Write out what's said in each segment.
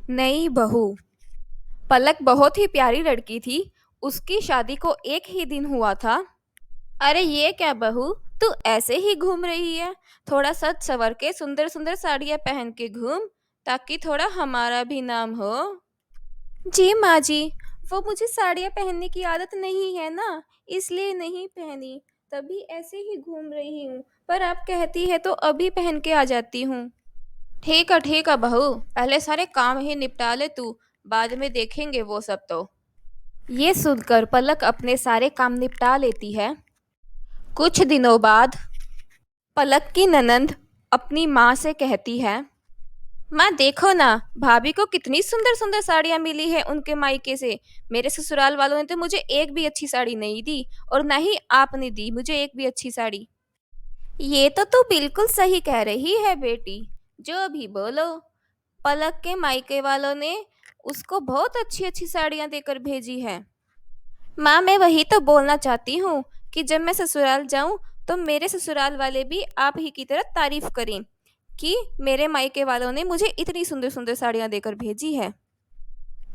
नई बहू। पलक बहुत ही प्यारी लड़की थी। उसकी शादी को एक ही दिन हुआ था। अरे ये क्या बहू, तू ऐसे ही घूम रही है? थोड़ा सच सवर के सुंदर सुंदर साड़ियां पहन के घूम, ताकि थोड़ा हमारा भी नाम हो। जी माँ जी, वो मुझे साड़ियाँ पहनने की आदत नहीं है ना, इसलिए नहीं पहनी। तभी ऐसे ही घूम रही हूँ। पर आप कहती है तो अभी पहन के आ जाती हूँ। ठीक है बहू, पहले सारे काम ही निपटा ले तू। बाद में देखेंगे वो सब तो। ये सुनकर पलक अपने सारे काम निपटा लेती है। कुछ दिनों बाद पलक की ननंद अपनी माँ से कहती है, माँ देखो ना, भाभी को कितनी सुंदर सुंदर साड़ियाँ मिली है उनके मायके से। मेरे ससुराल वालों ने तो मुझे एक भी अच्छी साड़ी नहीं दी, और ना ही आपने दी मुझे एक भी अच्छी साड़ी। ये तो तू बिल्कुल सही कह रही है बेटी। जो भी बोलो, पलक के मायके वालों ने उसको बहुत अच्छी अच्छी साड़ियाँ देकर भेजी है। माँ मैं वही तो बोलना चाहती हूँ कि जब मैं ससुराल जाऊं तो मेरे ससुराल वाले भी आप ही की तरह तारीफ करें कि मेरे मायके वालों ने मुझे इतनी सुंदर सुंदर साड़ियाँ देकर भेजी है।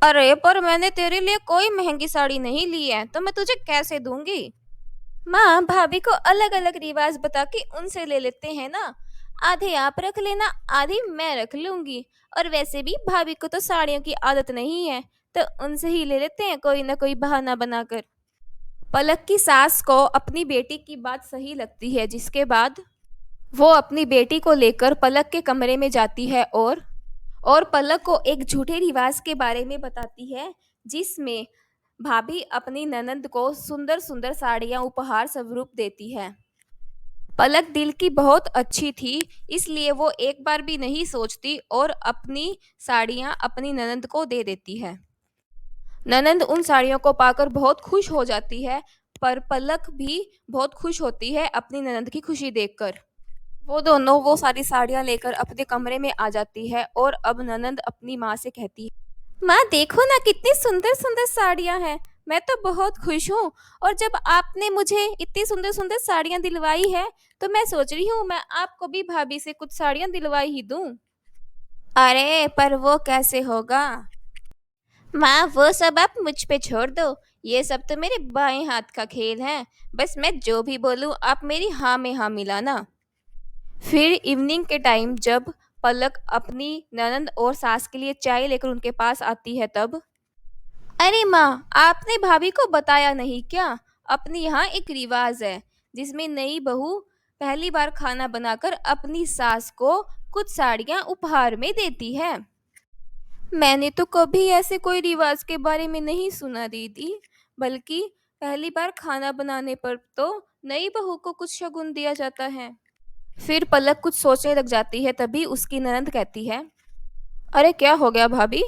अरे पर मैंने तेरे लिए कोई महंगी साड़ी नहीं ली है, तो मैं तुझे कैसे दूंगी? माँ भाभी को अलग अलग रिवाज बता के उनसे ले लेते हैं ना। आधे आप रख लेना, आधी मैं रख लूंगी। और वैसे भी भाभी को तो साड़ियों की आदत नहीं है, तो उनसे ही ले लेते हैं कोई ना कोई बहाना बनाकर। पलक की सास को अपनी बेटी की बात सही लगती है, जिसके बाद वो अपनी बेटी को लेकर पलक के कमरे में जाती है और पलक को एक झूठे रिवाज के बारे में बताती है, जिसमें भाभी अपनी ननंद को सुंदर सुंदर साड़ियां उपहार स्वरूप देती है। पलक दिल की बहुत अच्छी थी, इसलिए वो एक बार भी नहीं सोचती और अपनी साड़ियां अपनी ननंद को दे देती है। ननंद उन साड़ियों को पाकर बहुत खुश हो जाती है, पर पलक भी बहुत खुश होती है अपनी ननंद की खुशी देखकर। वो दोनों वो सारी साड़ियां लेकर अपने कमरे में आ जाती है, और अब ननंद अपनी माँ से कहती है, माँ देखो ना कितनी सुंदर सुंदर साड़ियां हैं। मैं तो बहुत खुश हूँ। और जब आपने मुझे इतनी सुंदर सुंदर साड़ियां दिलवाई है, तो मैं सोच रही हूँ मैं आपको भी भाभी से कुछ साड़ियां दिलवाई ही दूँ। अरे पर वो कैसे होगा? माँ वो सब आप मुझ पे छोड़ दो। ये सब तो मेरे बाएं हाथ का खेल है। बस मैं जो भी बोलूँ आप मेरी हाँ में हाँ मिलाना। फिर इवनिंग के टाइम जब पलक अपनी ननंद और सास के लिए चाय लेकर उनके पास आती है, तब अरे माँ आपने भाभी को बताया नहीं क्या? अपने यहाँ एक रिवाज है जिसमें नई बहू पहली बार खाना बनाकर अपनी सास को कुछ साड़ियाँ उपहार में देती है। मैंने तो कभी ऐसे कोई रिवाज के बारे में नहीं सुना दीदी। बल्कि पहली बार खाना बनाने पर तो नई बहू को कुछ शगुन दिया जाता है। फिर पलक कुछ सोचने लग जाती है, तभी उसकी ननंद कहती है, अरे क्या हो गया भाभी?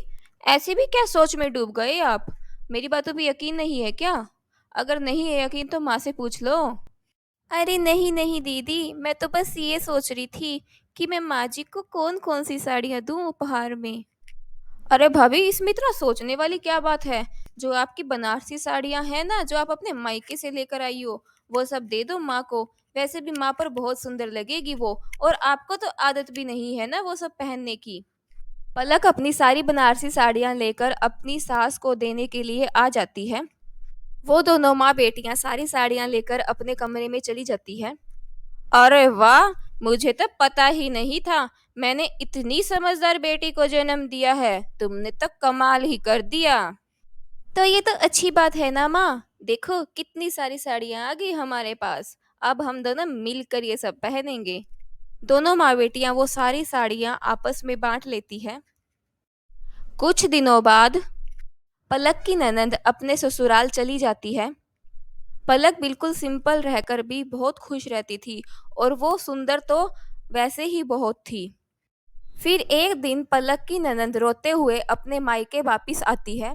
ऐसे भी क्या सोच में डूब गए आप? मेरी बातों पे यकीन नहीं है क्या? अगर नहीं है यकीन तो माँ से पूछ लो। अरे नहीं नहीं दीदी, मैं तो बस ये सोच रही थी कि मैं माँ जी को कौन कौन सी साड़ियाँ दूँ उपहार में। अरे भाभी इसमें इतना सोचने वाली क्या बात है? जो आपकी बनारसी साड़ियाँ हैं ना, जो आप अपने मायके से लेकर आई हो, वो सब दे दो माँ को। वैसे भी माँ पर बहुत सुंदर लगेगी वो, और आपको तो आदत भी नहीं है ना वो सब पहनने की। पलक अपनी सारी बनारसी साड़ियाँ लेकर अपनी सास को देने के लिए आ जाती है। वो दोनों माँ बेटियां सारी साड़ियाँ लेकर अपने कमरे में चली जाती है। अरे वाह, मुझे तो पता ही नहीं था मैंने इतनी समझदार बेटी को जन्म दिया है। तुमने तो कमाल ही कर दिया। तो ये तो अच्छी बात है ना माँ। देखो कितनी सारी साड़ियाँ आ गई हमारे पास। अब हम दोनों मिलकर ये सब पहनेंगे। दोनों माँ बेटियां वो सारी साड़ियाँ आपस में बांट लेती है। कुछ दिनों बाद पलक की ननंद अपने ससुराल चली जाती है। पलक बिल्कुल सिंपल रहकर भी बहुत खुश रहती थी, और वो सुंदर तो वैसे ही बहुत थी। फिर एक दिन पलक की ननंद रोते हुए अपने मायके वापिस आती है।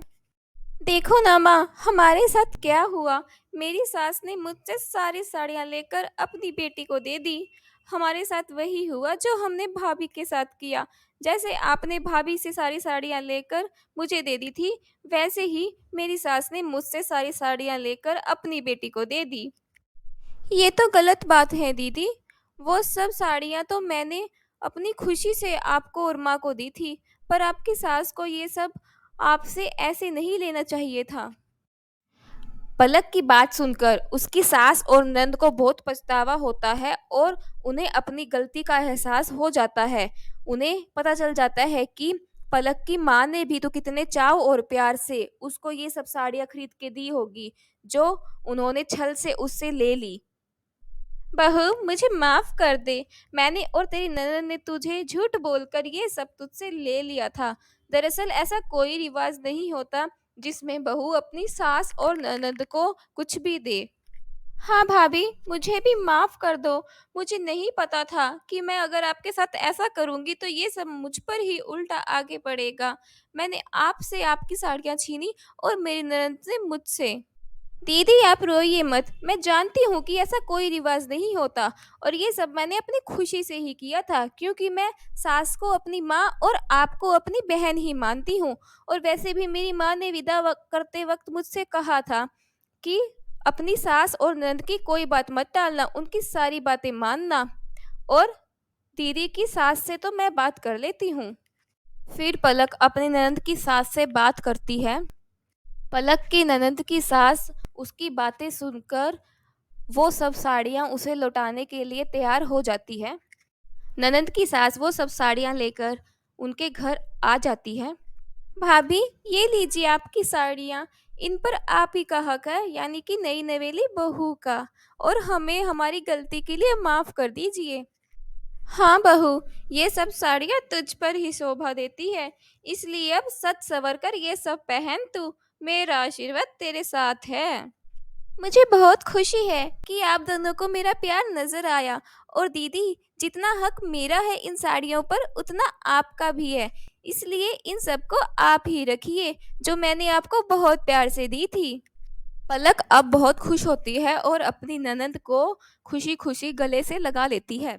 देखो ना माँ, हमारे साथ क्या हुआ। मेरी सास ने मुझसे सारी साड़ियाँ लेकर अपनी बेटी को दे दी। हमारे साथ वही हुआ जो हमने भाभी के साथ किया। जैसे आपने भाभी से सारी साड़ियाँ लेकर मुझे दे दी थी, वैसे ही मेरी सास ने मुझसे सारी साड़ियाँ लेकर अपनी बेटी को दे दी। ये तो गलत बात है दीदी। वो सब साड़ियाँ तो मैंने अपनी खुशी से आपको और माँ को दी थी, पर आपकी सास को ये सब आपसे ऐसे नहीं लेना चाहिए था। पलक की बात सुनकर उसकी सास और नंद को बहुत पछतावा होता है और उन्हें अपनी गलती का एहसास हो जाता है। उन्हें पता चल जाता है कि पलक की माँ ने भी तो कितने चाव और प्यार से उसको ये सब साड़ियाँ खरीद के दी होगी, जो उन्होंने छल से उससे ले ली। बहू, मुझे माफ कर दे। मैंने और तेरी ननद ने तुझे झूठ बोलकर ये सब तुझसे ले लिया था। दरअसल ऐसा कोई रिवाज नहीं होता जिसमें बहू अपनी सास और ननद को कुछ भी दे। हाँ भाभी, मुझे भी माफ कर दो। मुझे नहीं पता था कि मैं अगर आपके साथ ऐसा करूंगी तो ये सब मुझ पर ही उल्टा आगे पड़ेगा। मैंने आपसे आपकी साड़ियाँ छीनी और मेरी ननद से मुझसे। दीदी, आप रोइए मत। मैं जानती हूँ कि ऐसा कोई रिवाज नहीं होता और ये सब मैंने अपनी खुशी से ही किया था, क्योंकि मैं सास को अपनी माँ और आपको अपनी बहन ही मानती हूँ। और वैसे भी मेरी माँ ने करते वक्त मुझसे कहा था कि अपनी सास और नंद की कोई बात मत टालना, उनकी सारी बातें मानना। और दीदी की सास से तो मैं बात कर लेती हूँ। फिर पलक अपनी ननद की सास से बात करती है। पलक की ननद की सास उसकी बातें सुनकर वो सब साड़ियाँ उसे लौटाने के लिए तैयार हो जाती है। ननद की सास वो सब साड़ियाँ लेकर उनके घर आ जाती है। भाभी, ये लीजिए आपकी साड़ियाँ। इन पर आप ही का हक है, यानी कि नई नवेली बहू का। और हमें हमारी गलती के लिए माफ कर दीजिए। हाँ बहू, ये सब साड़ियाँ तुझ पर ही शोभा देती है, इसलिए अब सच सवर कर ये सब पहन तू। मेरा आशीर्वाद तेरे साथ है। मुझे बहुत खुशी है कि आप दोनों को मेरा प्यार नजर आया। और दीदी, जितना हक मेरा है इन साड़ियों पर उतना आपका भी है, इसलिए इन सबको आप ही रखिए, जो मैंने आपको बहुत प्यार से दी थी। पलक अब बहुत खुश होती है और अपनी ननद को खुशी खुशी गले से लगा लेती है।